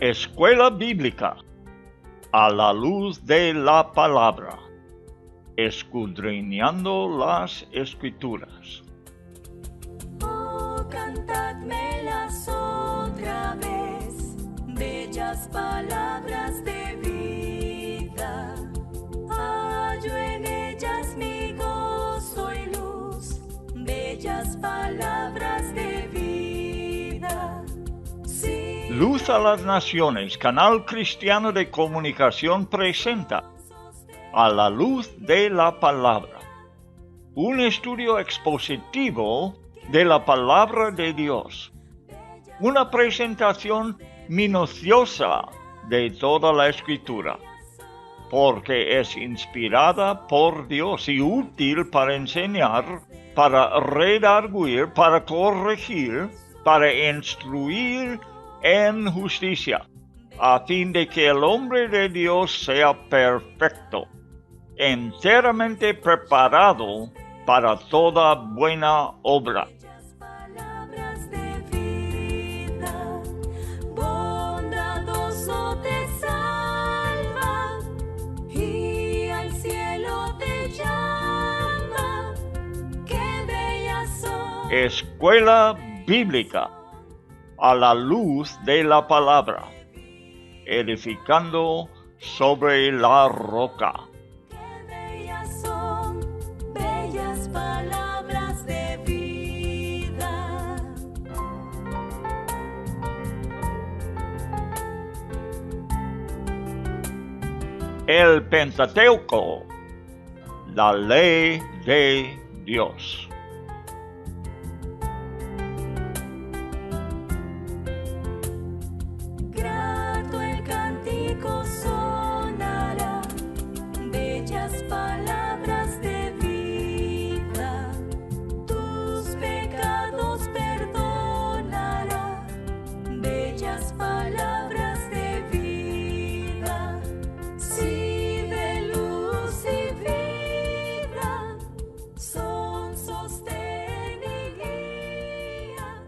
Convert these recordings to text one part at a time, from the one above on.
Escuela Bíblica a la luz de la palabra, escudriñando las Escrituras. Oh, cantadmelas otra vez, bellas palabras de vida. Hallo en ellas mi gozo y luz, bellas palabras de vida. Sí. Luz a las Naciones, canal cristiano de comunicación presenta A la luz de la palabra, un estudio expositivo de la palabra de Dios, una presentación minuciosa de toda la Escritura, porque es inspirada por Dios y útil para enseñar, para redarguir, para corregir, para instruir en justicia, a fin de que el hombre de Dios sea perfecto, enteramente preparado para toda buena obra. Palabras de vida, bondadoso te salva y al cielo te llama. Qué bellas son. Escuela Bíblica a la luz de la palabra, edificando sobre la roca. Qué bellas son, bellas palabras de vida. El Pentateuco, la ley de Dios. Grato el cántico sonará, bellas palabras de vida. Tus pecados perdonará, bellas palabras de vida. Sí, de luz y vida, son sostén y guía.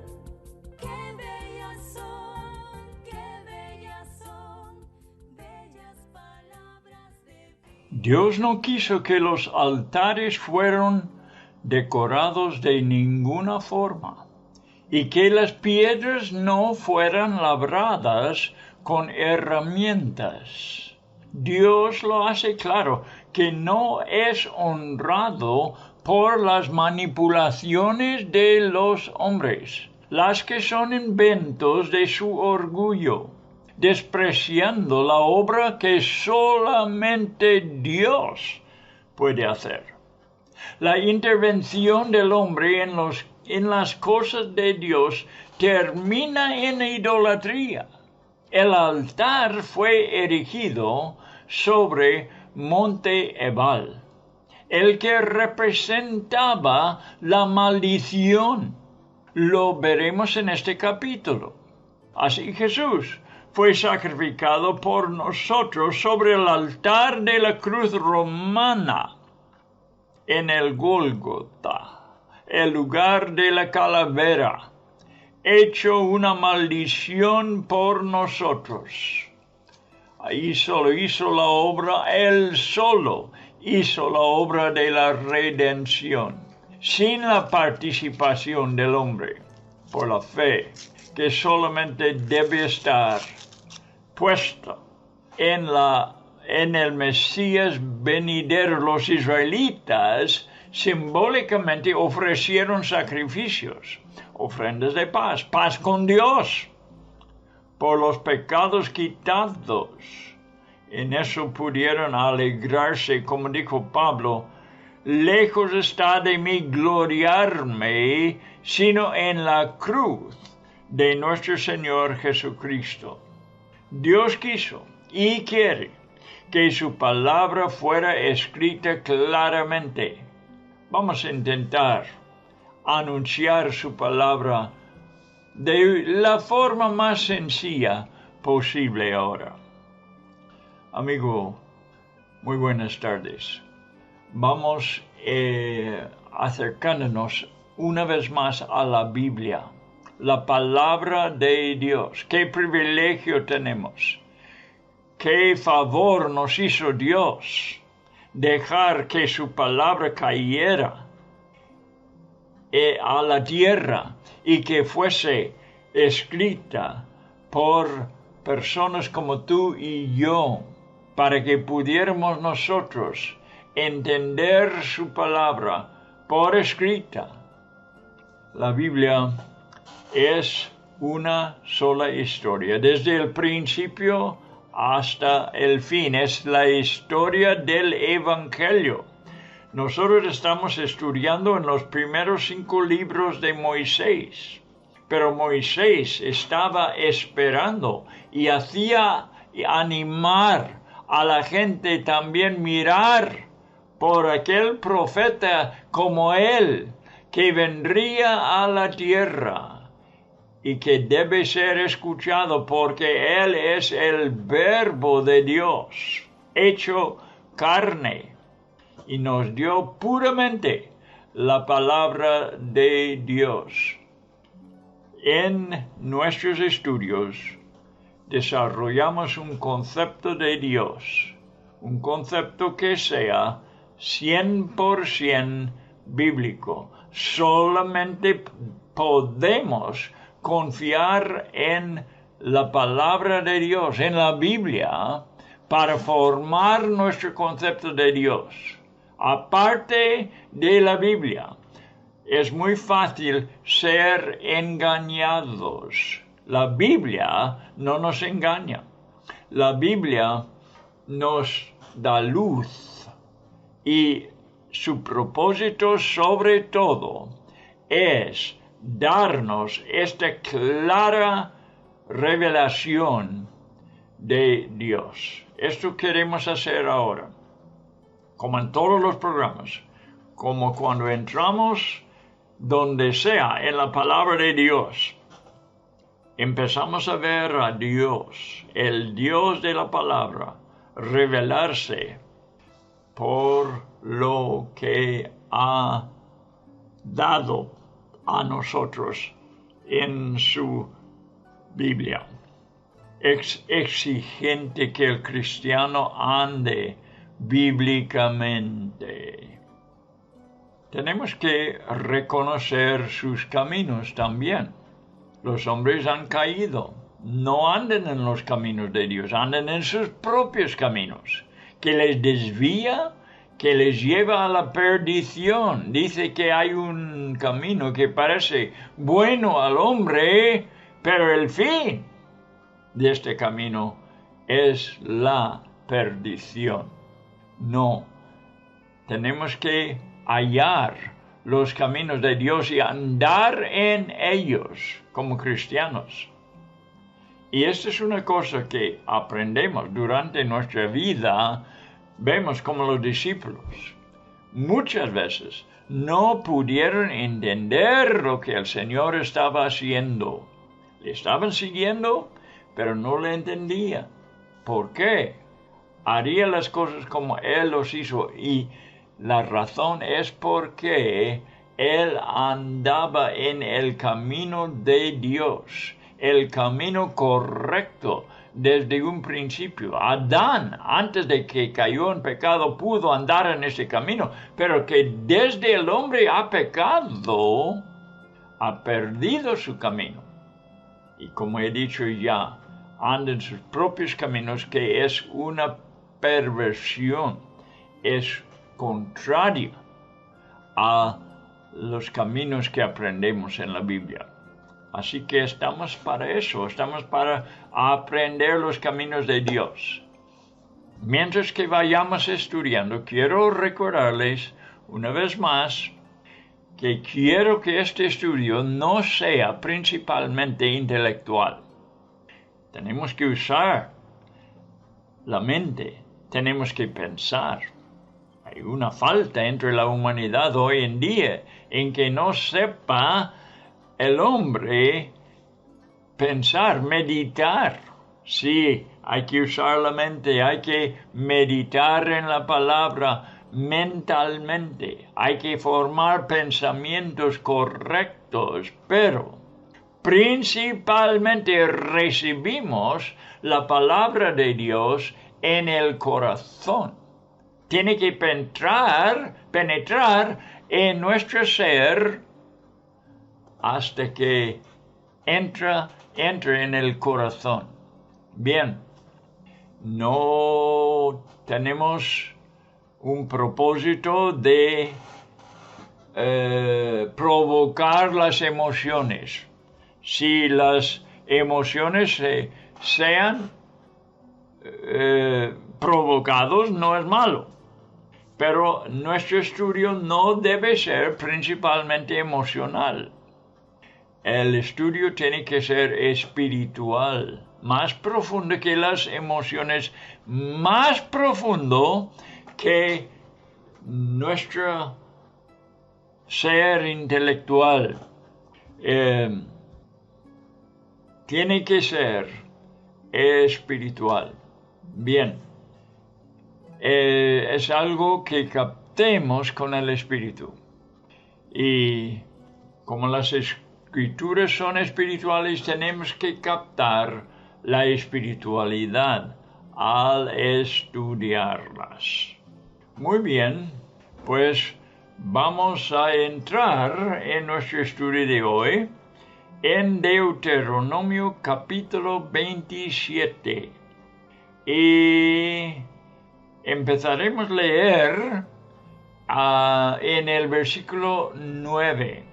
Qué bellas son, bellas palabras de vida. Dios no quiso que los altares fueran decorados de ninguna forma y que las piedras no fueran labradas con herramientas. Dios lo hace claro que no es honrado por las manipulaciones de los hombres, las que son inventos de su orgullo, despreciando la obra que solamente Dios puede hacer. La intervención del hombre en las cosas de Dios termina en idolatría. El altar fue erigido sobre Monte Ebal, el que representaba la maldición. Lo veremos en este capítulo. Así Jesús fue sacrificado por nosotros sobre el altar de la cruz romana en el Gólgota, el lugar de la calavera, hecho una maldición por nosotros. Ahí solo hizo la obra, él solo hizo la obra de la redención, sin la participación del hombre, por la fe, que solamente debe estar puesta en el Mesías venidero. Los israelitas simbólicamente ofrecieron sacrificios, ofrendas de paz, paz con Dios, por los pecados quitados. En eso pudieron alegrarse, como dijo Pablo, lejos está de mí gloriarme, sino en la cruz de nuestro Señor Jesucristo. Dios quiso y quiere que su palabra fuera escrita claramente. Vamos a intentar anunciar su palabra de la forma más sencilla posible ahora. Amigo, muy buenas tardes. Vamos acercándonos una vez más a la Biblia, la palabra de Dios. Qué privilegio tenemos. Qué favor nos hizo Dios dejar que su palabra cayera a la tierra y que fuese escrita por personas como tú y yo, para que pudiéramos nosotros entender su palabra por escrita. La Biblia es una sola historia, desde el principio hasta el fin. Es la historia del Evangelio. Nosotros estamos estudiando en los primeros 5 libros de Moisés, pero Moisés estaba esperando y hacía animar a la gente también mirar por aquel profeta como él, que vendría a la tierra y que debe ser escuchado porque él es el Verbo de Dios, hecho carne, y nos dio puramente la palabra de Dios. En nuestros estudios desarrollamos un concepto de Dios, un concepto que sea 100% bíblico. Solamente podemos confiar en la palabra de Dios, en la Biblia, para formar nuestro concepto de Dios. Aparte de la Biblia, es muy fácil ser engañados. La Biblia no nos engaña. La Biblia nos da luz y su propósito sobre todo es darnos esta clara revelación de Dios. Esto queremos hacer ahora, como en todos los programas, como cuando entramos donde sea en la palabra de Dios. Empezamos a ver a Dios, el Dios de la palabra, revelarse por lo que ha dado a nosotros en su Biblia. Es exigente que el cristiano ande bíblicamente. Tenemos que reconocer sus caminos también. Los hombres han caído, no andan en los caminos de Dios, andan en sus propios caminos, que les desvía, que les lleva a la perdición. Dice que hay un camino que parece bueno al hombre, pero el fin de este camino es la perdición. No, tenemos que hallar los caminos de Dios y andar en ellos como cristianos. Y esta es una cosa que aprendemos durante nuestra vida. Vemos como los discípulos muchas veces no pudieron entender lo que el Señor estaba haciendo. Le estaban siguiendo, pero no le entendían. ¿Por qué? Haría las cosas como Él los hizo, y la razón es porque Él andaba en el camino de Dios, el camino correcto desde un principio. Adán, antes de que cayó en pecado, pudo andar en ese camino, pero que desde el hombre ha pecado, ha perdido su camino. Y como he dicho ya, anda en sus propios caminos, que es una perversión, es contraria a los caminos que aprendemos en la Biblia. Así que estamos para eso, estamos para aprender los caminos de Dios. Mientras que vayamos estudiando, quiero recordarles una vez más que quiero que este estudio no sea principalmente intelectual. Tenemos que usar la mente, tenemos que pensar. Hay una falta entre la humanidad hoy en día en que no sepa el hombre pensar, meditar. Sí, hay que usar la mente, hay que meditar en la palabra mentalmente, hay que formar pensamientos correctos, pero principalmente recibimos la palabra de Dios en el corazón. Tiene que penetrar en nuestro ser hasta que entre en el corazón. Bien, no tenemos un propósito de provocar las emociones. Si las emociones sean provocados, no es malo. Pero nuestro estudio no debe ser principalmente emocional. El estudio tiene que ser espiritual, más profundo que las emociones, más profundo que nuestro ser intelectual. Tiene que ser espiritual. Bien. Es algo que captemos con el Espíritu. Y como las escrituras son espirituales, tenemos que captar la espiritualidad al estudiarlas. Muy bien, pues vamos a entrar en nuestro estudio de hoy en Deuteronomio capítulo 27. Y empezaremos a leer en el versículo 9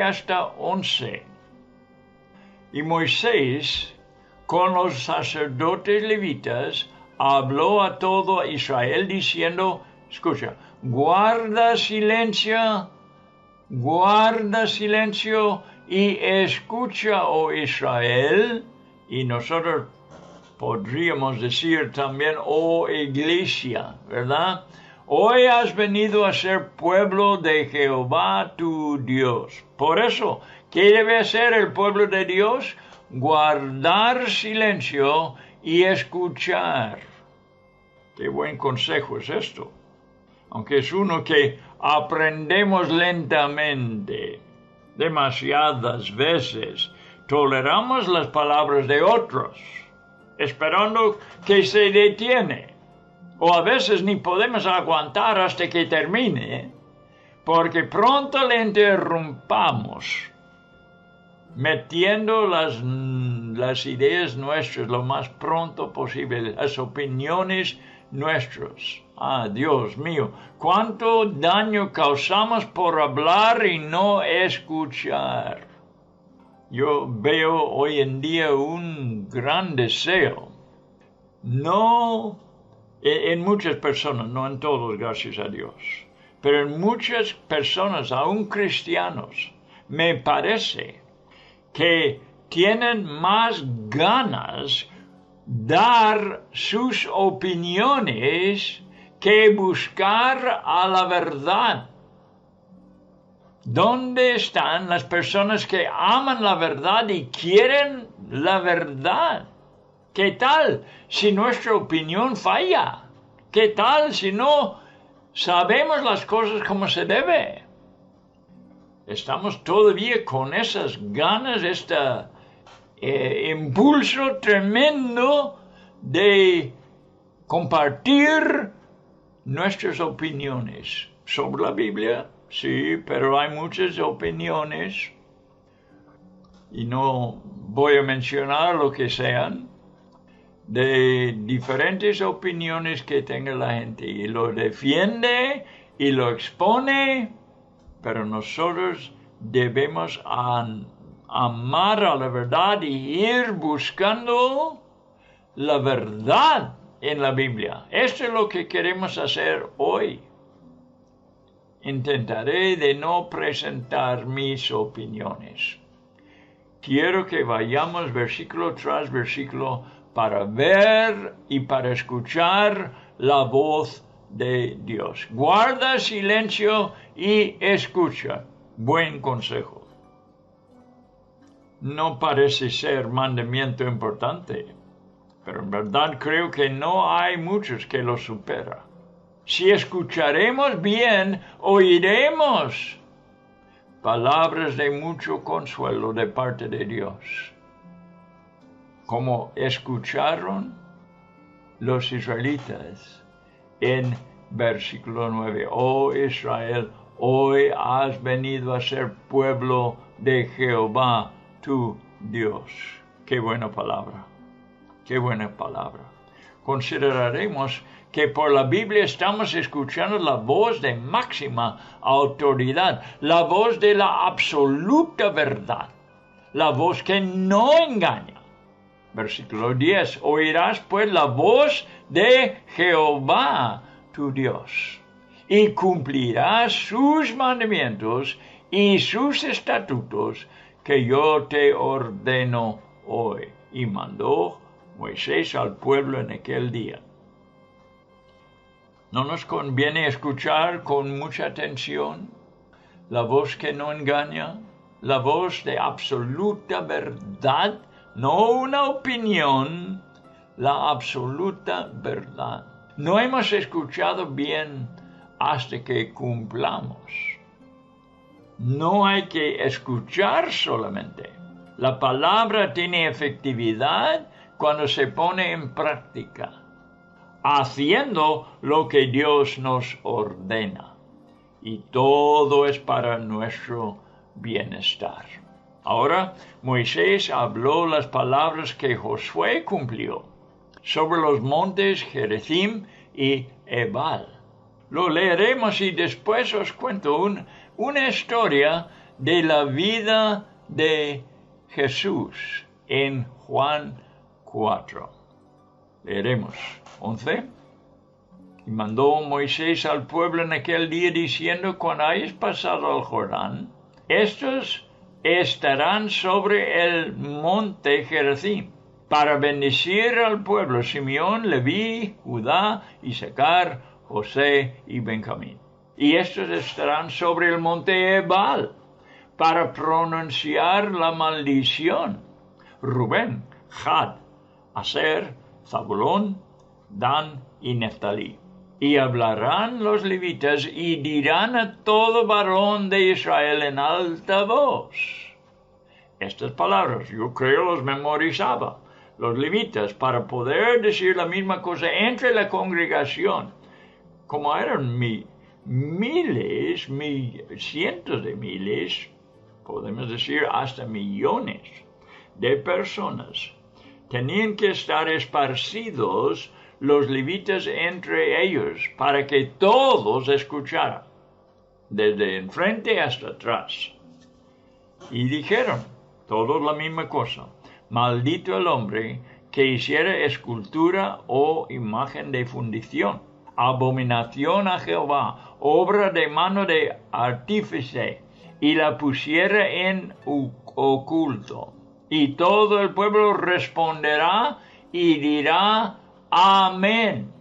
hasta 11. Y Moisés, con los sacerdotes levitas, habló a todo Israel diciendo, escucha, guarda silencio y escucha, oh Israel. Y nosotros podríamos decir también, oh iglesia, ¿verdad? Hoy has venido a ser pueblo de Jehová tu Dios. Por eso, ¿qué debe hacer el pueblo de Dios? Guardar silencio y escuchar. Qué buen consejo es esto. Aunque es uno que aprendemos lentamente. Demasiadas veces toleramos las palabras de otros, esperando que se detiene. O a veces ni podemos aguantar hasta que termine, porque pronto le interrumpamos, metiendo las ideas nuestras lo más pronto posible, las opiniones nuestras. Ah, Dios mío, cuánto daño causamos por hablar y no escuchar. Yo veo hoy en día un gran deseo, no en muchas personas, no en todos, gracias a Dios, pero en muchas personas, aún cristianos, me parece que tienen más ganas dar sus opiniones que buscar a la verdad. ¿Dónde están las personas que aman la verdad y quieren la verdad? ¿Qué tal si nuestra opinión falla? ¿Qué tal si no sabemos las cosas como se debe? Estamos todavía con esas ganas, impulso tremendo de compartir nuestras opiniones sobre la Biblia. Sí, pero hay muchas opiniones y no voy a mencionar lo que sean, de diferentes opiniones que tenga la gente y lo defiende y lo expone, pero nosotros debemos amar a la verdad y ir buscando la verdad en la Biblia. Esto es lo que queremos hacer hoy. Intentaré de no presentar mis opiniones. Quiero que vayamos versículo tras versículo para ver y para escuchar la voz de Dios. Guarda silencio y escucha. Buen consejo. No parece ser mandamiento importante, pero en verdad creo que no hay muchos que lo superan. Si escucharemos bien, oiremos palabras de mucho consuelo de parte de Dios. Como escucharon los israelitas en versículo 9. Oh Israel, hoy has venido a ser pueblo de Jehová, tu Dios. Qué buena palabra. Qué buena palabra. Consideraremos que por la Biblia estamos escuchando la voz de máxima autoridad, la voz de la absoluta verdad, la voz que no engaña. Versículo 10. Oirás pues la voz de Jehová, tu Dios, y cumplirás sus mandamientos y sus estatutos que yo te ordeno hoy. Y mandó Moisés al pueblo en aquel día. ¿No nos conviene escuchar con mucha atención la voz que no engaña, la voz de absoluta verdad? No una opinión, la absoluta verdad. No hemos escuchado bien hasta que cumplamos. No hay que escuchar solamente. La palabra tiene efectividad cuando se pone en práctica, haciendo lo que Dios nos ordena. Y todo es para nuestro bienestar. Ahora Moisés habló las palabras que Josué cumplió sobre los montes Gerizim y Ebal. Lo leeremos y después os cuento una historia de la vida de Jesús en Juan 4. Leeremos 11. Y mandó Moisés al pueblo en aquel día diciendo: cuando hayáis pasado al Jordán, estos estarán sobre el monte Gerizim, para bendecir al pueblo: Simeón, Leví, Judá, Isaacar, José y Benjamín. Y estos estarán sobre el monte Ebal, para pronunciar la maldición: Rubén, Gad, Aser, Zabulón, Dan y Neftalí. Y hablarán los levitas y dirán a todo varón de Israel en alta voz. Estas palabras yo creo los memorizaba los levitas para poder decir la misma cosa entre la congregación. Como eran cientos de miles, podemos decir hasta millones de personas, tenían que estar esparcidos los levitas entre ellos para que todos escucharan, desde enfrente hasta atrás. Y dijeron todos la misma cosa: maldito el hombre que hiciera escultura o imagen de fundición, abominación a Jehová, obra de mano de artífice, y la pusiera en oculto. Y todo el pueblo responderá y dirá: amén.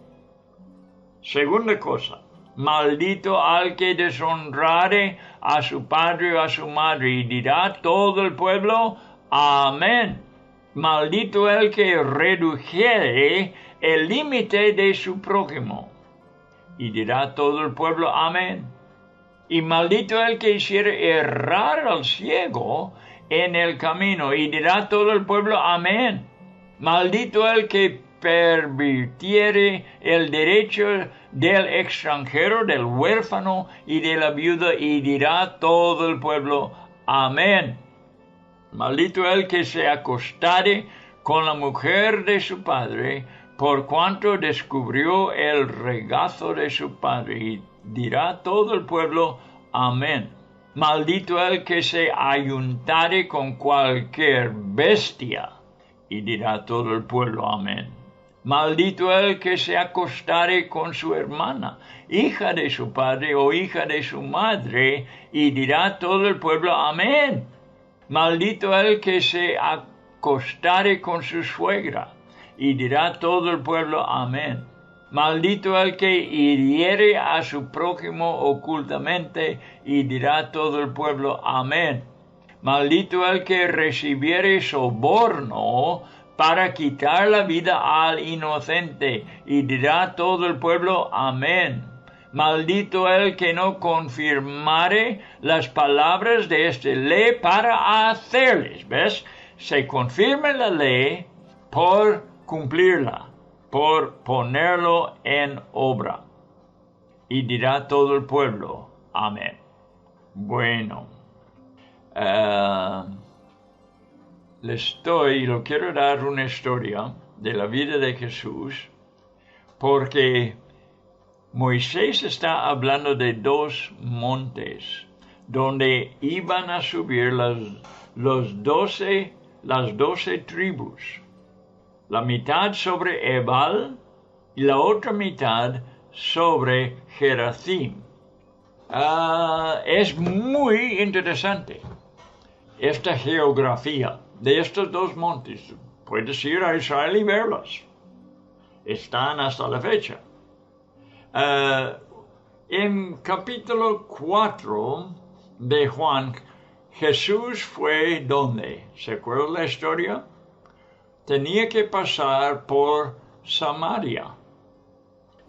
Segunda cosa: maldito al que deshonrare a su padre o a su madre. Y dirá todo el pueblo: amén. Maldito el que redujere el límite de su prójimo. Y dirá todo el pueblo: amén. Y maldito el que hiciere errar al ciego en el camino. Y dirá todo el pueblo: amén. Maldito el que pervirtiere el derecho del extranjero, del huérfano y de la viuda. Y dirá todo el pueblo: amén. Maldito el que se acostare con la mujer de su padre, por cuanto descubrió el regazo de su padre. Y dirá todo el pueblo: amén. Maldito el que se ayuntare con cualquier bestia. Y dirá todo el pueblo: amén. Maldito el que se acostare con su hermana, hija de su padre o hija de su madre. Y dirá todo el pueblo: amén. Maldito el que se acostare con su suegra. Y dirá todo el pueblo: amén. Maldito el que hiriere a su prójimo ocultamente. Y dirá todo el pueblo: amén. Maldito el que recibiere soborno para quitar la vida al inocente. Y dirá todo el pueblo: amén. Maldito el que no confirmare las palabras de esta ley para hacerles. ¿Ves? Se confirma la ley por cumplirla, por ponerlo en obra. Y dirá todo el pueblo, amén. Bueno, lo quiero dar una historia de la vida de Jesús, porque Moisés está hablando de dos montes donde iban a subir las 12 tribus. La mitad sobre Ebal y la otra mitad sobre Gerazim. Es muy interesante esta geografía de estos dos montes. Puedes ir a Israel y verlos. Están hasta la fecha. En capítulo 4 de Juan, Jesús fue ¿dónde? ¿Se acuerdan la historia? Tenía que pasar por Samaria.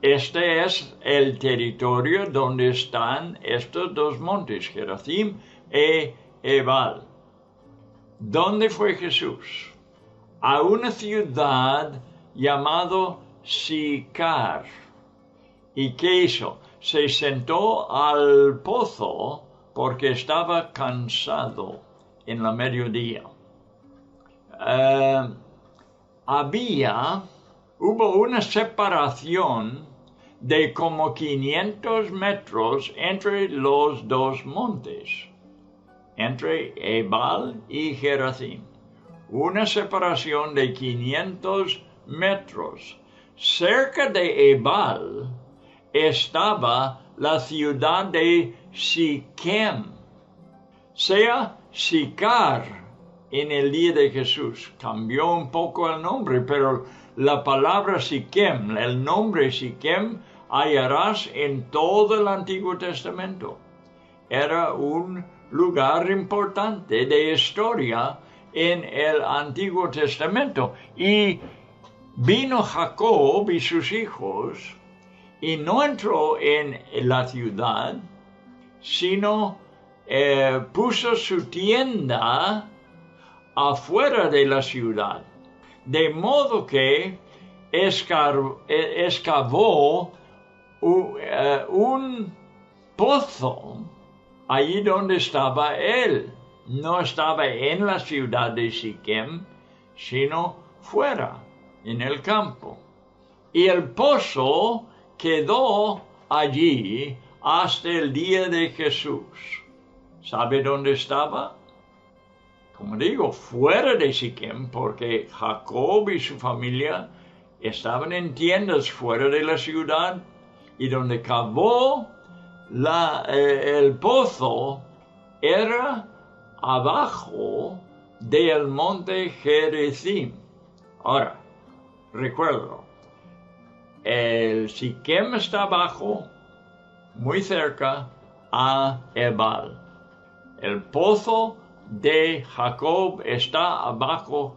Este es el territorio donde están estos dos montes, Gerazim e Ebal. ¿Dónde fue Jesús? A una ciudad llamada Sicar. ¿Y qué hizo? Se sentó al pozo porque estaba cansado en la mediodía. Hubo una separación de como 500 metros entre los dos montes, entre Ebal y Gerazim. Una separación de 500 metros. Cerca de Ebal estaba la ciudad de Siquem, sea Sicar en el día de Jesús. Cambió un poco el nombre, pero la palabra Siquem, el nombre Siquem, hallarás en todo el Antiguo Testamento. Era un lugar importante de historia en el Antiguo Testamento. Y vino Jacob y sus hijos y no entró en la ciudad, sino puso su tienda afuera de la ciudad, de modo que excavó un pozo allí donde estaba él. No estaba en la ciudad de Siquem, sino fuera, en el campo. Y el pozo quedó allí hasta el día de Jesús. ¿Sabe dónde estaba? Como digo, fuera de Siquem, porque Jacob y su familia estaban en tiendas fuera de la ciudad, y donde cavó el pozo era abajo del monte Gerizim. Ahora, recuerdo, el Siquem está abajo, muy cerca a Ebal. El pozo de Jacob está abajo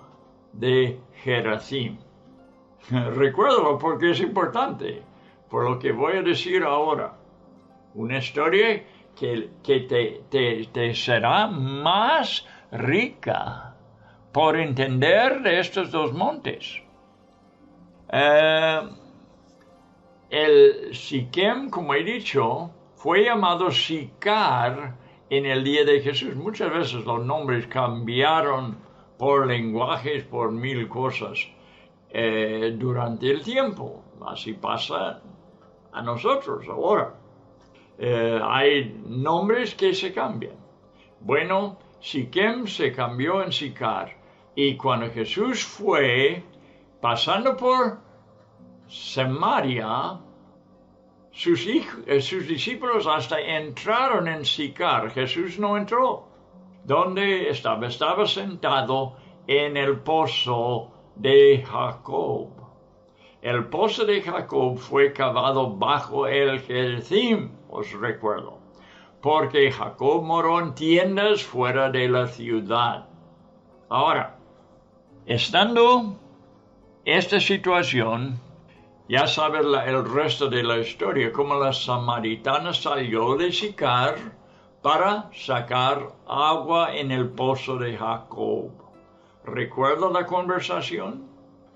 de Gerazim. Recuérdalo porque es importante, por lo que voy a decir ahora. Una historia que te será más rica por entender de estos dos montes. El Siquem, como he dicho, fue llamado Sicar en el día de Jesús. Muchas veces los nombres cambiaron por lenguajes, por mil cosas durante el tiempo. Así pasa a nosotros ahora. Hay nombres que se cambian. Bueno, Siquem se cambió en Sicar. Y cuando Jesús fue pasando por Samaria, sus discípulos hasta entraron en Sicar. Jesús no entró. ¿Dónde estaba? Estaba sentado en el pozo de Jacob. El pozo de Jacob fue cavado bajo el Gerizim, os recuerdo, porque Jacob moró en tiendas fuera de la ciudad. Ahora, estando esta situación, Ya sabes el resto de la historia, cómo la samaritana salió de Sicar para sacar agua en el pozo de Jacob. ¿Recuerda la conversación?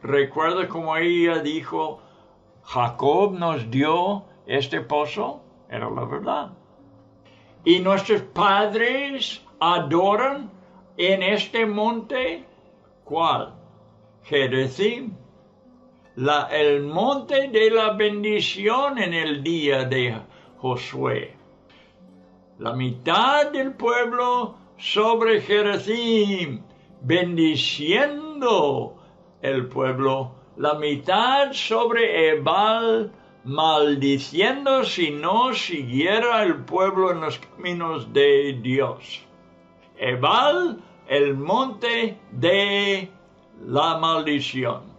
¿Recuerda cómo ella dijo, Jacob nos dio este pozo? Era la verdad. ¿Y nuestros padres adoran en este monte? ¿Cuál? Gerizim. El monte de la bendición en el día de Josué. La mitad del pueblo sobre Gerizim, bendiciendo el pueblo. La mitad sobre Ebal, maldiciendo si no siguiera el pueblo en los caminos de Dios. Ebal, el monte de la maldición.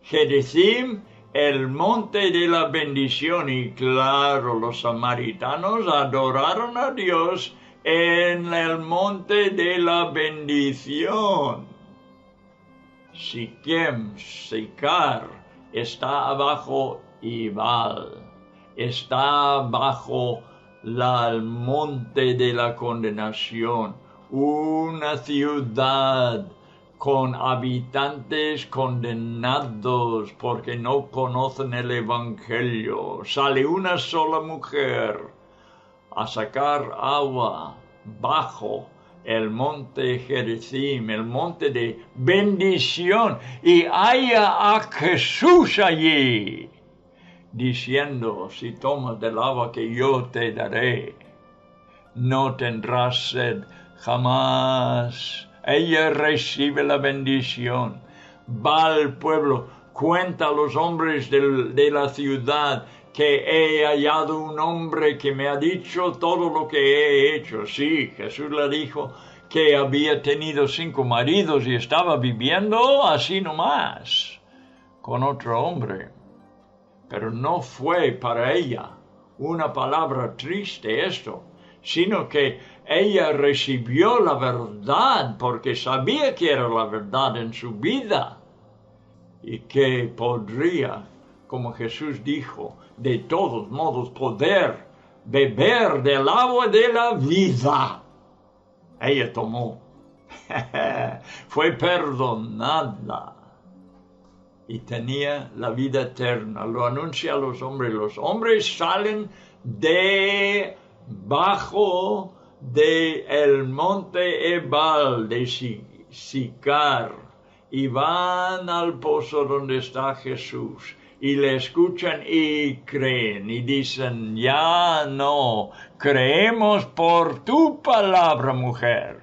Gerizim, el monte de la bendición. Y claro, los samaritanos adoraron a Dios en el monte de la bendición. Siquem, Sicar, está abajo Ebal, está bajo el monte de la condenación, una ciudad con habitantes condenados porque no conocen el Evangelio. Sale una sola mujer a sacar agua bajo el monte Gerizim, el monte de bendición, y haya a Jesús allí, diciendo, si tomas del agua que yo te daré, no tendrás sed jamás. Ella recibe la bendición, va al pueblo, cuenta a los hombres de la ciudad que he hallado un hombre que me ha dicho todo lo que he hecho. Sí, Jesús le dijo que había tenido 5 maridos y estaba viviendo así nomás con otro hombre. Pero no fue para ella una palabra triste esto, sino que ella recibió la verdad porque sabía que era la verdad en su vida y que podría, como Jesús dijo, de todos modos poder beber del agua de la vida. Ella tomó, fue perdonada y tenía la vida eterna. Lo anuncia a los hombres. Los hombres salen debajo del monte Ebal de Sicar y van al pozo donde está Jesús y le escuchan y creen y dicen, ya no creemos por tu palabra, mujer,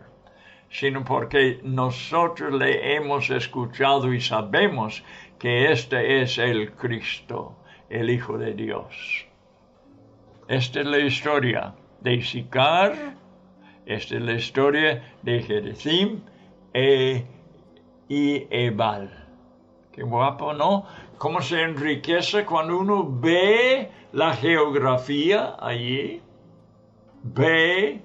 sino porque nosotros le hemos escuchado y sabemos que este es el Cristo, el Hijo de Dios. Esta es la historia de Sicar, esta es la historia de Gerizim y Ebal. Qué guapo, ¿no? Cómo se enriquece cuando uno ve la geografía allí, ve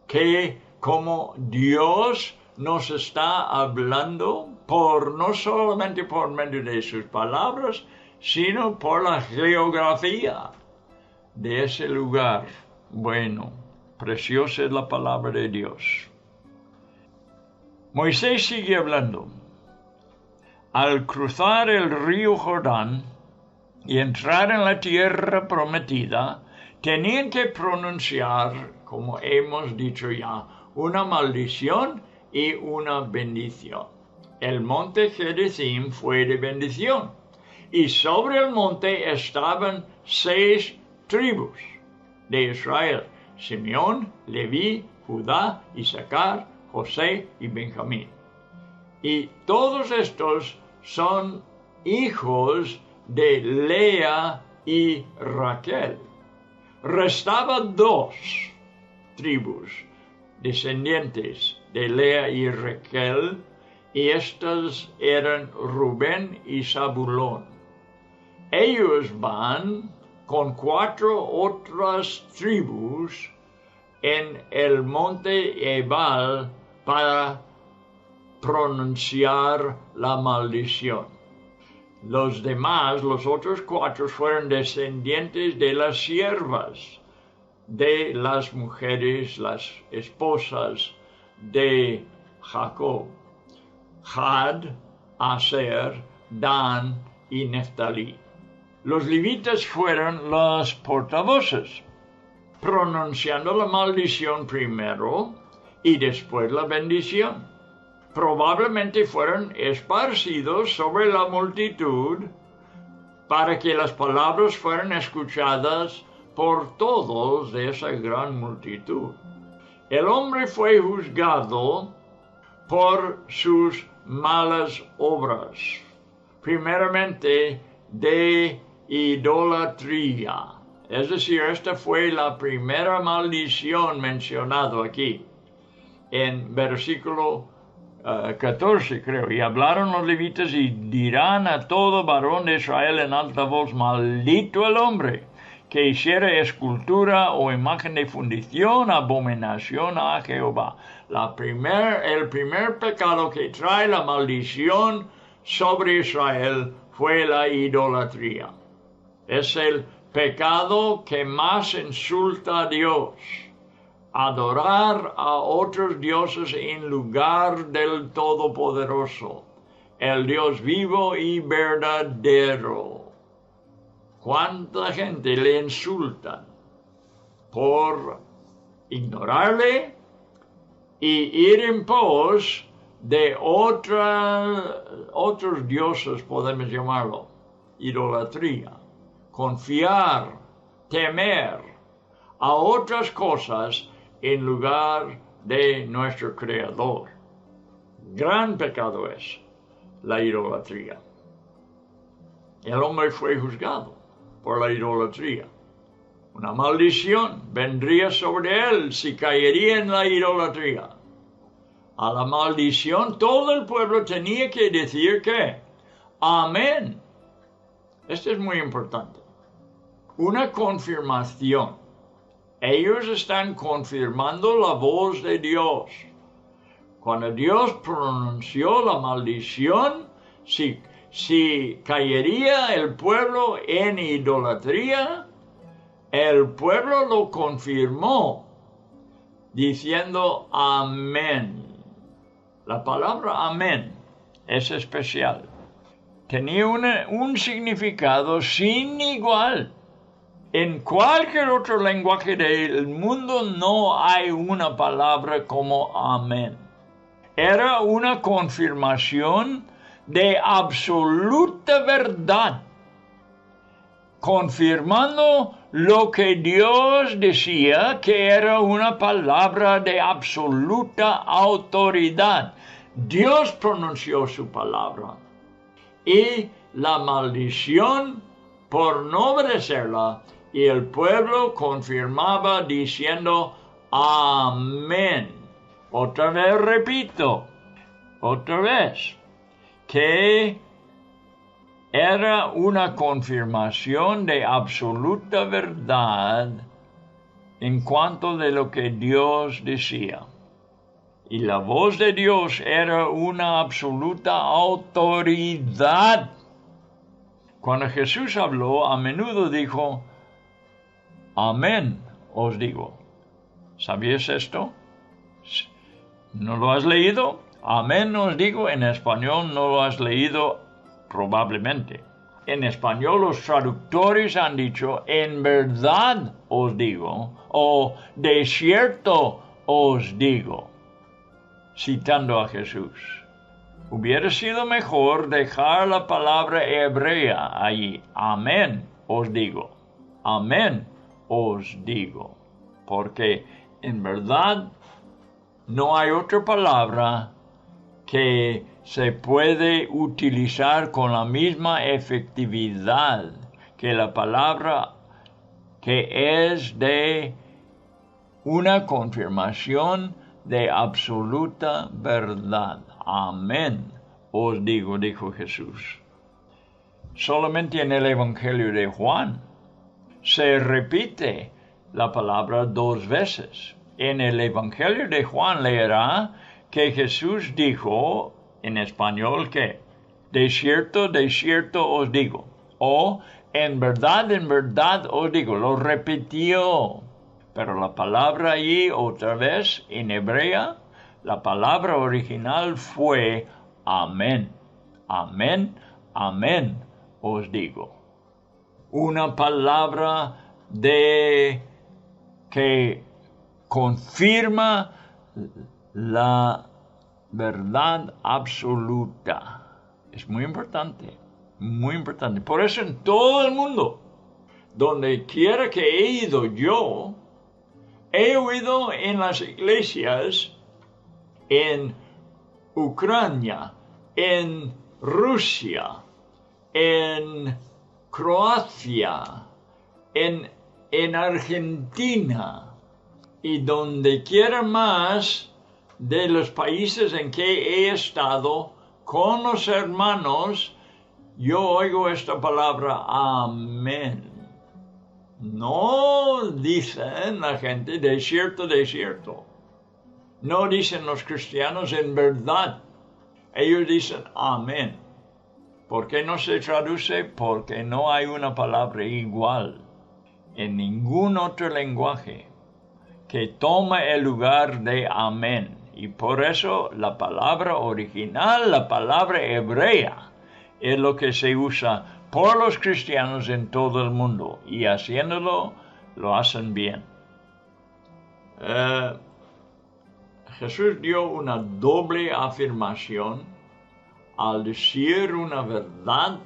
que como Dios nos está hablando no solamente por medio de sus palabras, sino por la geografía de ese lugar. Bueno, preciosa es la palabra de Dios. Moisés sigue hablando. Al cruzar el río Jordán y entrar en la tierra prometida, tenían que pronunciar, como hemos dicho ya, una maldición y una bendición. El monte Gerizim fue de bendición, y sobre el monte estaban 6 tribus de Israel: Simeón, Leví, Judá, Isaacar, José y Benjamín. Y todos estos son hijos de Lea y Raquel. Restaban 2 tribus descendientes de Lea y Raquel, y estas eran Rubén y Zabulón. Ellos van con 4 otras tribus en el monte Ebal para pronunciar la maldición. Los demás, los otros 4, fueron descendientes de las siervas, de las mujeres, las esposas de Jacob: Gad, Aser, Dan y Neftalí. Los levitas fueron los portavoces, pronunciando la maldición primero y después la bendición. Probablemente fueron esparcidos sobre la multitud para que las palabras fueran escuchadas por todos de esa gran multitud. El hombre fue juzgado por sus malas obras, primeramente de idolatría. Es decir, esta fue la primera maldición mencionada aquí, en versículo 14, creo. Y hablaron los levitas y dirán a todo varón de Israel en alta voz: maldito el hombre que hiciera escultura o imagen de fundición, abominación a Jehová. El primer pecado que trae la maldición sobre Israel fue la idolatría. Es el pecado que más insulta a Dios: adorar a otros dioses en lugar del Todopoderoso, el Dios vivo y verdadero. ¿Cuánta gente le insultan por ignorarle y ir en pos de otros dioses, podemos llamarlo? Idolatría. Confiar, temer a otras cosas en lugar de nuestro Creador. Gran pecado es la idolatría. El hombre fue juzgado por la idolatría. Una maldición vendría sobre él si caería en la idolatría. A la maldición todo el pueblo tenía que decir que amén. Esto es muy importante. Una confirmación. Ellos están confirmando la voz de Dios. Cuando Dios pronunció la maldición, si caería el pueblo en idolatría, el pueblo lo confirmó diciendo amén. La palabra amén es especial. Tenía un significado sin igual. En cualquier otro lenguaje del mundo no hay una palabra como amén. Era una confirmación de absoluta verdad, confirmando lo que Dios decía, que era una palabra de absoluta autoridad. Dios pronunció su palabra y la maldición por no obedecerla, y el pueblo confirmaba diciendo amén. Otra vez repito, que era una confirmación de absoluta verdad en cuanto de lo que Dios decía. Y la voz de Dios era una absoluta autoridad. Cuando Jesús habló, a menudo dijo: amén os digo. ¿Sabías esto? ¿No lo has leído? Amén os digo. En español no lo has leído probablemente. En español los traductores han dicho en verdad os digo, o de cierto os digo, citando a Jesús. Hubiera sido mejor dejar la palabra hebrea allí. Amén os digo. Amén os digo. Porque en verdad no hay otra palabra que se puede utilizar con la misma efectividad que la palabra que es de una confirmación de absoluta verdad. Amén os digo, dijo Jesús. Solamente en el Evangelio de Juan se repite la palabra 2 veces. En el Evangelio de Juan leerá que Jesús dijo en español que de cierto os digo. O en verdad os digo. Lo repitió. Pero la palabra allí, otra vez, en hebrea, la palabra original fue amén. Amén, amén, os digo. Una palabra que confirma la verdad absoluta. Es muy importante, muy importante. Por eso en todo el mundo, donde quiera que he ido yo, he oído en las iglesias en Ucrania, en Rusia, en Croacia, en Argentina y donde quiera más de los países en que he estado con los hermanos, yo oigo esta palabra amén. No dicen la gente de cierto. No dicen los cristianos en verdad. Ellos dicen amén. ¿Por qué no se traduce? Porque no hay una palabra igual en ningún otro lenguaje que toma el lugar de amén. Y por eso la palabra original, la palabra hebrea, es lo que se usa por los cristianos en todo el mundo. Y haciéndolo, lo hacen bien. Jesús dio una doble afirmación al decir una verdad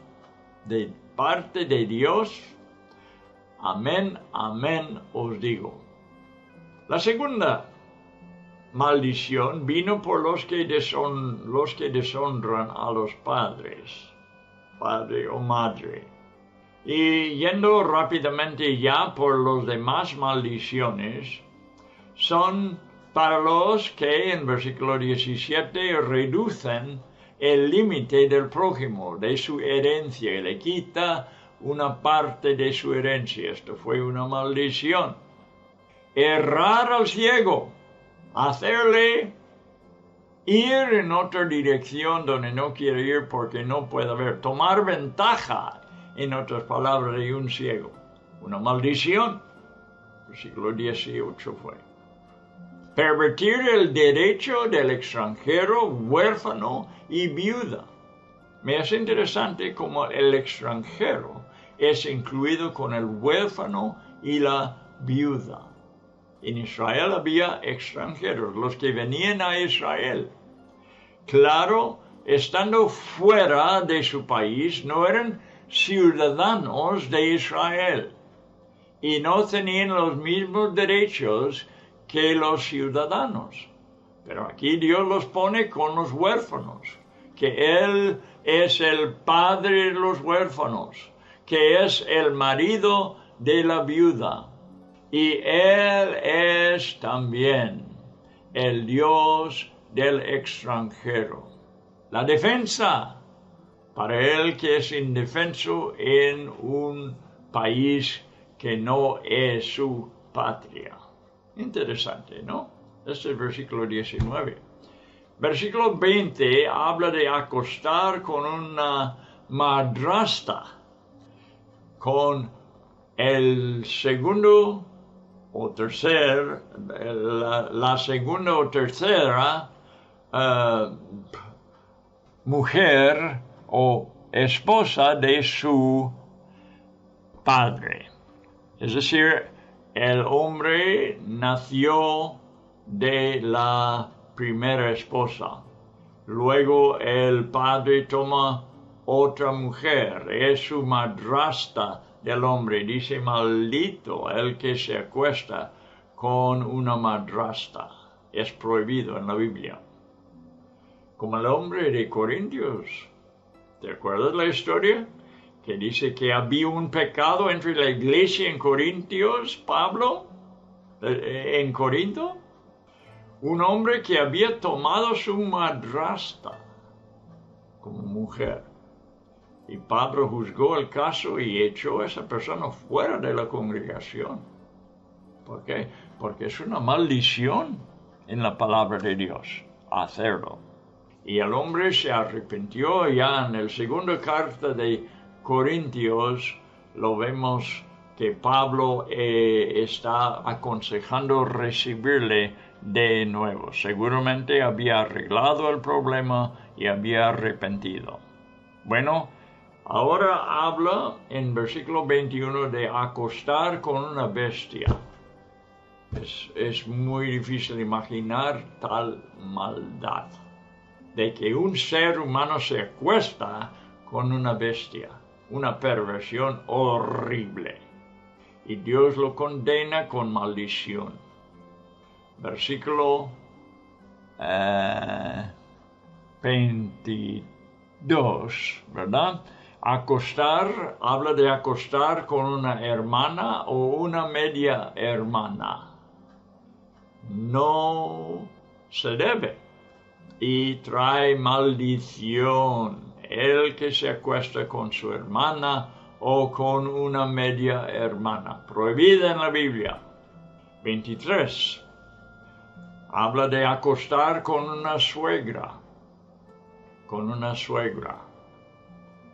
de parte de Dios. Amén, amén, os digo. La segunda maldición vino por los que deshonran a los padres, padre o madre. Y yendo rápidamente ya por los demás maldiciones, son para los que en versículo 17 reducen el límite del prójimo, de su herencia, y le quita una parte de su herencia. Esto fue una maldición. Errar al ciego, hacerle ir en otra dirección donde no quiere ir porque no puede ver, tomar ventaja, en otras palabras, de un ciego. Una maldición. Versículo 18 fue. Pervertir el derecho del extranjero, huérfano y viuda. Me es interesante cómo el extranjero es incluido con el huérfano y la viuda. En Israel había extranjeros, los que venían a Israel. Claro, estando fuera de su país, no eran ciudadanos de Israel y no tenían los mismos derechos que los ciudadanos. Pero aquí Dios los pone con los huérfanos, que Él es el padre de los huérfanos, que es el marido de la viuda. Y Él es también el Dios del extranjero. La defensa para el que es indefenso en un país que no es su patria. Interesante, ¿no? Este es el versículo 19. Versículo 20 habla de acostar con una madrasta, con el segundo o tercer, la segunda o tercera mujer o esposa de su padre. Es decir, el hombre nació de la primera esposa. Luego el padre toma otra mujer, es su madrasta del hombre. Dice, maldito el que se acuesta con una madrasta. Es prohibido en la Biblia. Como el hombre de Corintios. ¿Te acuerdas la historia? Que dice que había un pecado entre la iglesia en Corintios, Pablo, en Corinto. Un hombre que había tomado su madrasta como mujer. Y Pablo juzgó el caso y echó a esa persona fuera de la congregación. ¿Por qué? Porque es una maldición en la palabra de Dios hacerlo. Y el hombre se arrepintió. Ya en la segunda carta de Corintios lo vemos que Pablo está aconsejando recibirle de nuevo. Seguramente había arreglado el problema y había arrepentido. Bueno, ahora habla en versículo 21 de acostar con una bestia. Es muy difícil imaginar tal maldad, de que un ser humano se acuesta con una bestia, una perversión horrible. Y Dios lo condena con maldición. Versículo 22, ¿verdad? Acostar, habla de acostar con una hermana o una media hermana. No se debe y trae maldición el que se acuesta con su hermana o con una media hermana, prohibida en la Biblia. 23. Habla de acostar con una suegra.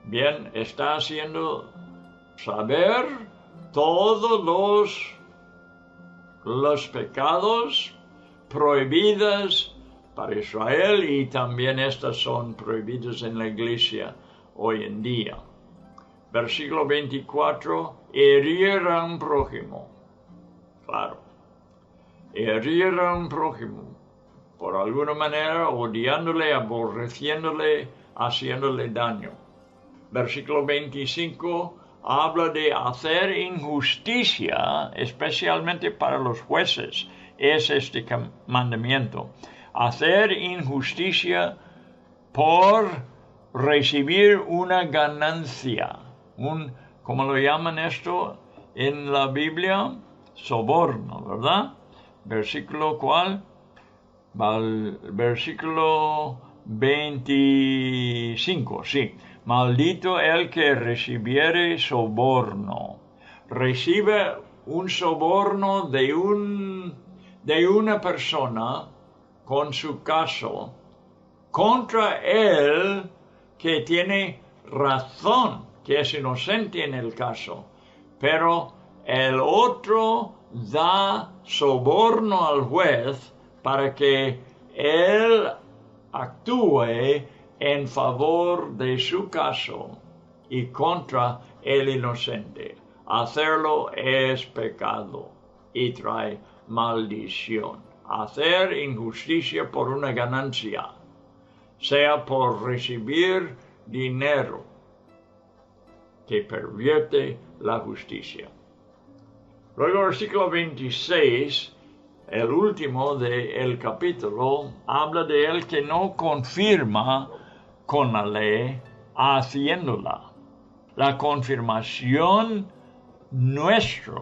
Bien, está haciendo saber todos los pecados prohibidos para Israel, y también estas son prohibidas en la iglesia hoy en día. Versículo 24, herir a un prójimo. Claro, herir a un prójimo, por alguna manera, odiándole, aborreciéndole, haciéndole daño. Versículo 25, habla de hacer injusticia, especialmente para los jueces. Es este mandamiento. Hacer injusticia por recibir una ganancia. ¿Cómo lo llaman esto en la Biblia? Soborno, ¿verdad? Versículo ¿cuál? Versículo 25, sí. Maldito el que recibiere soborno. Recibe un soborno de una persona con su caso contra él que tiene razón, que es inocente en el caso, pero el otro da soborno al juez para que él actúe en favor de su caso y contra el inocente. Hacerlo es pecado y trae maldición. Hacer injusticia por una ganancia, sea por recibir dinero, que pervierte la justicia. Luego, versículo 26, el último del capítulo, habla de el que no confirma con la ley haciéndola. La confirmación nuestra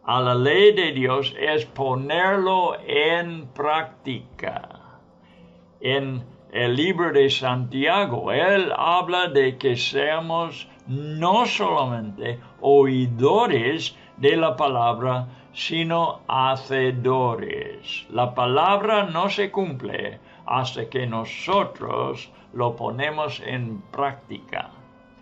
a la ley de Dios es ponerlo en práctica. En el libro de Santiago, él habla de que seamos no solamente oidores de la palabra, sino hacedores. La palabra no se cumple hasta que nosotros lo ponemos en práctica.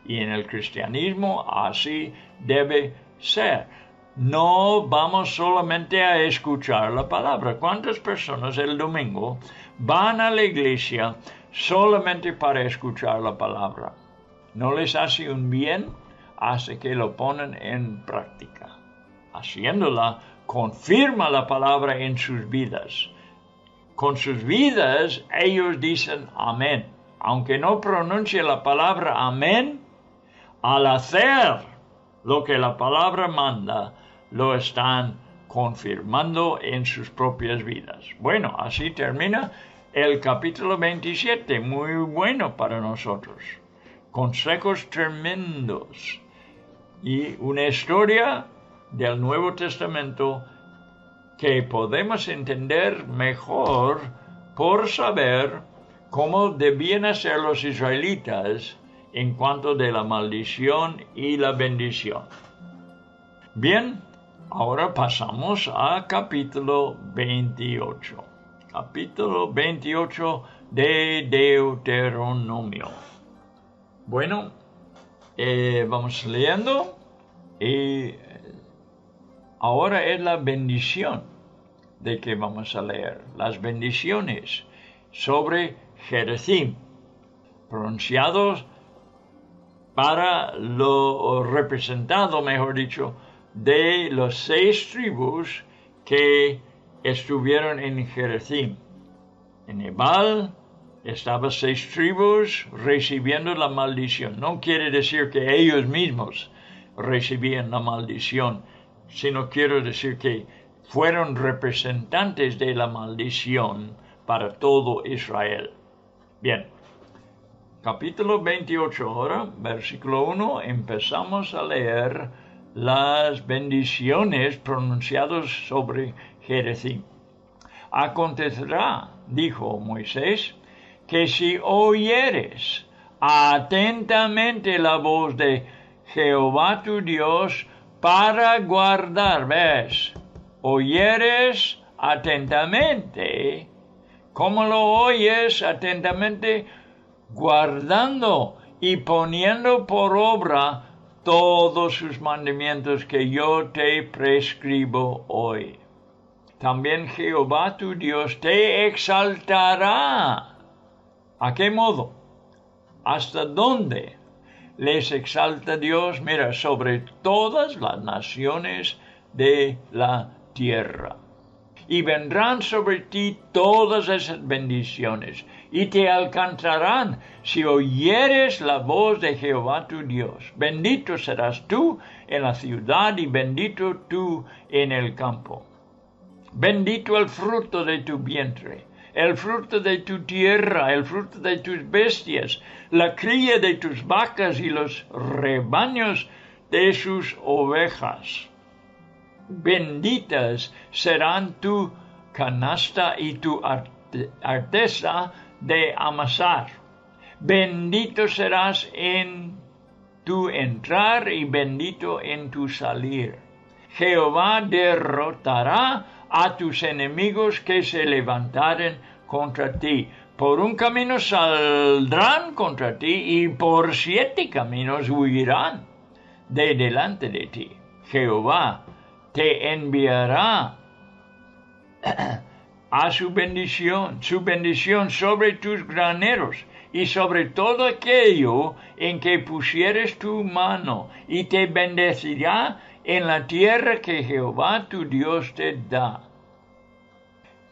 Y en el cristianismo así debe ser. No vamos solamente a escuchar la palabra. ¿Cuántas personas el domingo van a la iglesia solamente para escuchar la palabra? No les hace un bien hasta que lo ponen en práctica. Haciéndola, confirma la palabra en sus vidas. Con sus vidas, ellos dicen amén. Aunque no pronuncie la palabra amén, al hacer lo que la palabra manda, lo están confirmando en sus propias vidas. Bueno, así termina el capítulo 27, muy bueno para nosotros. Consejos tremendos y una historia del Nuevo Testamento que podemos entender mejor por saber cómo debían hacer los israelitas en cuanto de la maldición y la bendición. Bien, ahora pasamos a capítulo 28. Capítulo 28 de Deuteronomio. Bueno, vamos leyendo y ahora es la bendición de que vamos a leer. Las bendiciones sobre Gerizim, pronunciados para lo representado, mejor dicho, de los 6 tribus que estuvieron en Gerizim. En Ebal estaban 6 tribus recibiendo la maldición. No quiere decir que ellos mismos recibían la maldición, sino quiero decir que fueron representantes de la maldición para todo Israel. Bien, capítulo 28 ahora, versículo 1, empezamos a leer las bendiciones pronunciadas sobre Gerizim. Acontecerá, dijo Moisés, que si oyeres atentamente la voz de Jehová tu Dios para guardar, ¿ves? Oyeres atentamente. ¿Cómo lo oyes atentamente? Guardando y poniendo por obra todos sus mandamientos que yo te prescribo hoy. También Jehová tu Dios te exaltará. ¿A qué modo? ¿Hasta dónde les exalta Dios? Mira, sobre todas las naciones de la tierra. Y vendrán sobre ti todas esas bendiciones, y te alcanzarán si oyeres la voz de Jehová tu Dios. Bendito serás tú en la ciudad, y bendito tú en el campo. Bendito el fruto de tu vientre, el fruto de tu tierra, el fruto de tus bestias, la cría de tus vacas y los rebaños de sus ovejas. Benditas serán tu canasta y tu arteza de amasar. Bendito serás en tu entrar y bendito en tu salir. Jehová derrotará a tus enemigos que se levantaren contra ti. Por un camino saldrán contra ti y por 7 caminos huirán de delante de ti. Jehová te enviará a su bendición sobre tus graneros y sobre todo aquello en que pusieres tu mano, y te bendecirá en la tierra que Jehová tu Dios te da.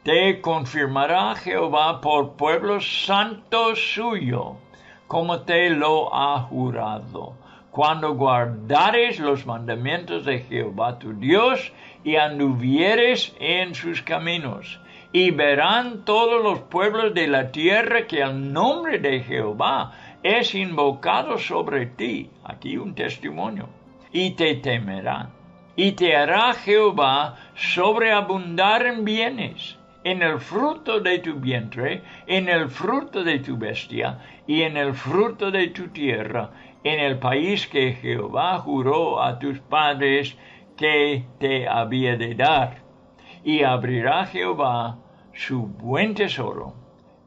Te confirmará Jehová por pueblo santo suyo, como te lo ha jurado, cuando guardares los mandamientos de Jehová tu Dios y anduvieres en sus caminos. Y verán todos los pueblos de la tierra que el nombre de Jehová es invocado sobre ti. Aquí un testimonio. Y te temerán. Y te hará Jehová sobreabundar en bienes, en el fruto de tu vientre, en el fruto de tu bestia, y en el fruto de tu tierra, en el país que Jehová juró a tus padres que te había de dar. Y abrirá Jehová su buen tesoro,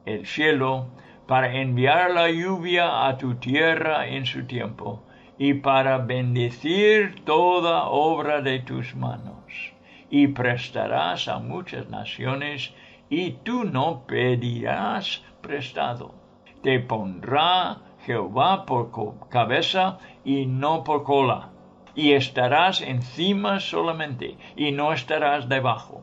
el cielo, para enviar la lluvia a tu tierra en su tiempo, y para bendecir toda obra de tus manos. Y prestarás a muchas naciones, y tú no pedirás prestado. Te pondrá Jehová por cabeza y no por cola, y estarás encima solamente, y no estarás debajo.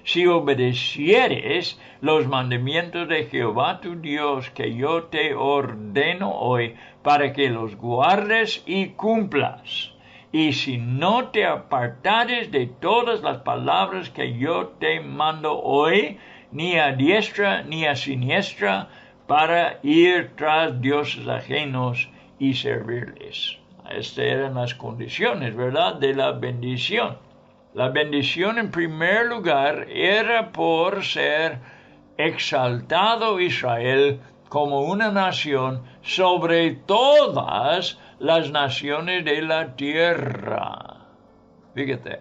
Si obedecieres los mandamientos de Jehová tu Dios, que yo te ordeno hoy, para que los guardes y cumplas, y si no te apartares de todas las palabras que yo te mando hoy, ni a diestra ni a siniestra, para ir tras dioses ajenos y servirles. Estas eran las condiciones, ¿verdad?, de la bendición. La bendición, en primer lugar, era por ser exaltado Israel como una nación sobre todas las naciones de la tierra. Fíjate,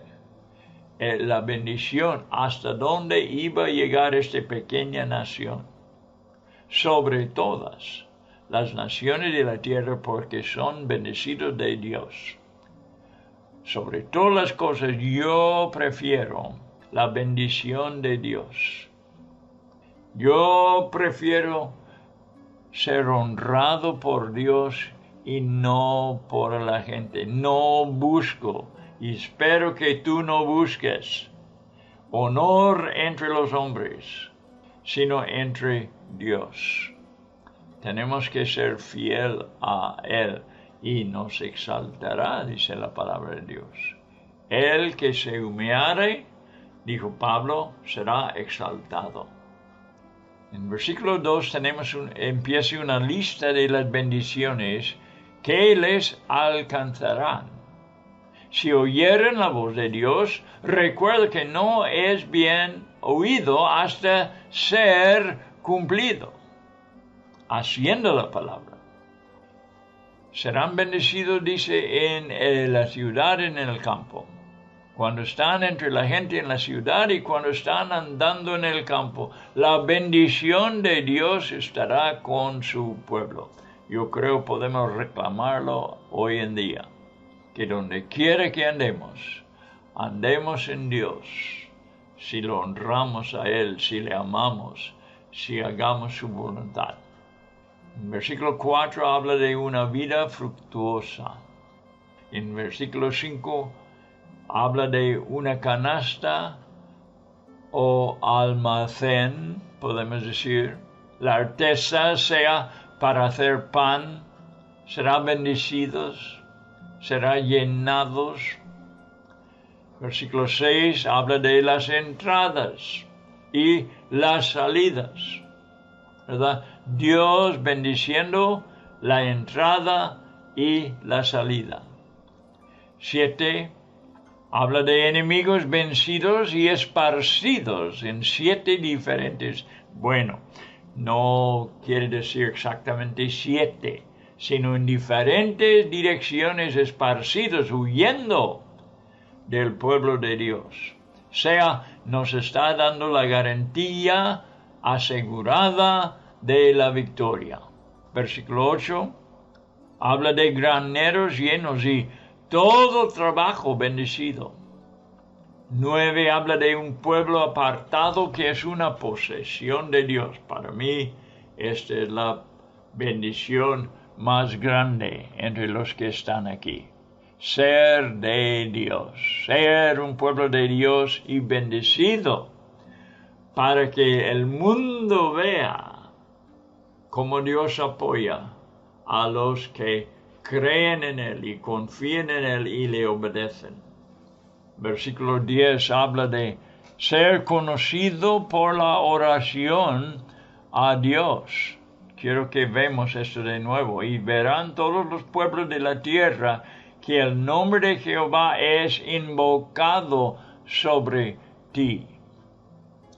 la bendición, hasta dónde iba a llegar esta pequeña nación. sobre todas las naciones de la tierra, porque son bendecidos de Dios. Sobre todas las cosas yo prefiero la bendición de Dios. Yo prefiero ser honrado por Dios y no por la gente. No busco, y espero que tú no busques honor entre los hombres, sino entre Dios. Tenemos que ser fiel a Él y nos exaltará, dice la palabra de Dios. El que se humillare, dijo Pablo, será exaltado. En versículo 2 empieza una lista de las bendiciones que les alcanzarán. Si oyeren la voz de Dios, recuerda que no es bien oído hasta ser cumplido, haciendo la palabra. Serán bendecidos, dice, en la ciudad, en el campo. Cuando están entre la gente en la ciudad y cuando están andando en el campo, la bendición de Dios estará con su pueblo. Yo creo podemos reclamarlo hoy en día, que donde quiera que andemos en Dios, si lo honramos a Él, si le amamos, si hagamos su voluntad. En versículo 4 habla de una vida fructuosa. En versículo 5 habla de una canasta o almacén, podemos decir. La artesa sea para hacer pan, será bendecidos, será llenados. Versículo 6 habla de las entradas y las salidas, ¿verdad? Dios bendiciendo la entrada y la salida. 7 habla de enemigos vencidos y esparcidos en 7 diferentes. Bueno, no quiere decir exactamente 7, sino en diferentes direcciones esparcidos, huyendo del pueblo de Dios. O sea, nos está dando la garantía asegurada de la victoria. Versículo 8 habla de graneros llenos y todo trabajo bendecido. 9 habla de un pueblo apartado que es una posesión de Dios. Para mí, esta es la bendición más grande entre los que están aquí. Ser de Dios, ser un pueblo de Dios y bendecido, para que el mundo vea cómo Dios apoya a los que creen en Él y confían en Él y le obedecen. Versículo 10 habla de ser conocido por la oración a Dios. Quiero que vemos esto de nuevo. Y verán todos los pueblos de la tierra que el nombre de Jehová es invocado sobre ti.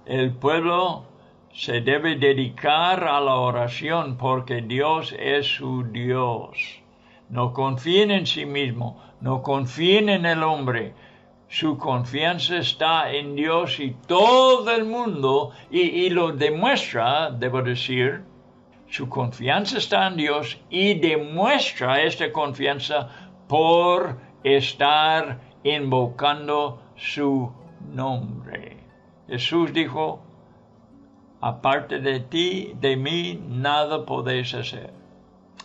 El pueblo se debe dedicar a la oración porque Dios es su Dios. No confíen en sí mismo, no confíen en el hombre. Su confianza está en Dios y todo el mundo, y lo demuestra, debo decir, su confianza está en Dios y demuestra esta confianza por estar invocando su nombre. Jesús dijo, aparte de ti, de mí, nada podéis hacer.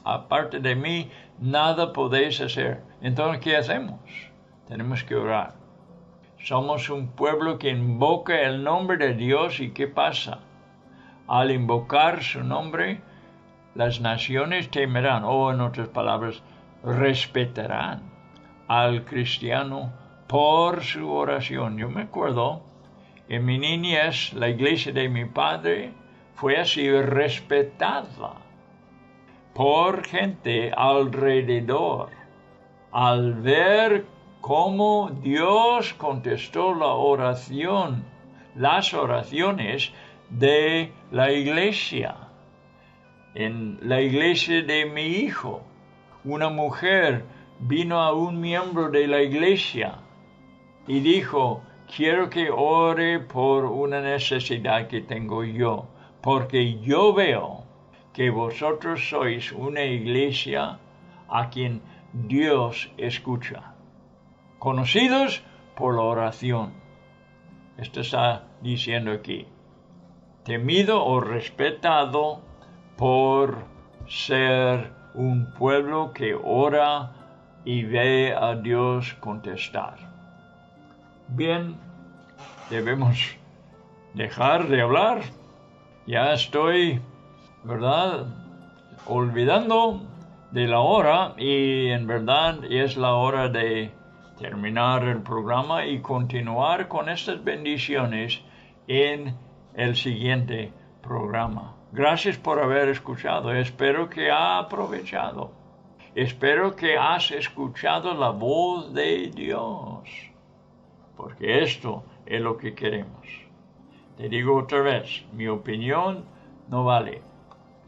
Aparte de mí, nada podéis hacer. Entonces, ¿qué hacemos? Tenemos que orar. Somos un pueblo que invoca el nombre de Dios, ¿y qué pasa? Al invocar su nombre, las naciones temerán, o en otras palabras, respetarán al cristiano por su oración. Yo me acuerdo, en mi niñez, la iglesia de mi padre fue así respetada por gente alrededor. Al ver cómo Dios contestó las oraciones de la iglesia. En la iglesia de mi hijo, una mujer vino a un miembro de la iglesia y dijo, quiero que ore por una necesidad que tengo yo, porque yo veo que vosotros sois una iglesia a quien Dios escucha, conocidos por la oración. Esto está diciendo aquí, temido o respetado por ser un pueblo que ora y ve a Dios contestar. Bien, debemos dejar de hablar. Ya estoy, ¿verdad?, olvidando de la hora, y en verdad es la hora de terminar el programa y continuar con estas bendiciones en el siguiente programa. Gracias por haber escuchado. Espero que ha aprovechado. Espero que has escuchado la voz de Dios, porque esto es lo que queremos. Te digo otra vez, mi opinión no vale.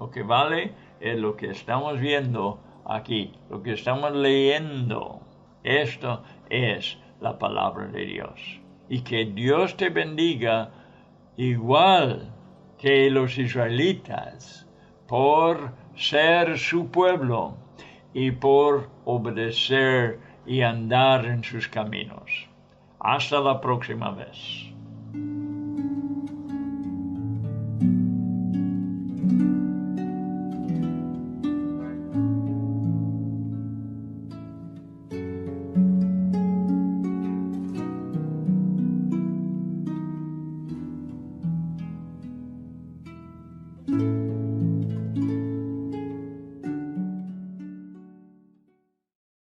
Lo que vale es lo que estamos viendo aquí, lo que estamos leyendo. Esto es la palabra de Dios. Y que Dios te bendiga igual que los israelitas, por ser su pueblo y por obedecer y andar en sus caminos. Hasta la próxima vez.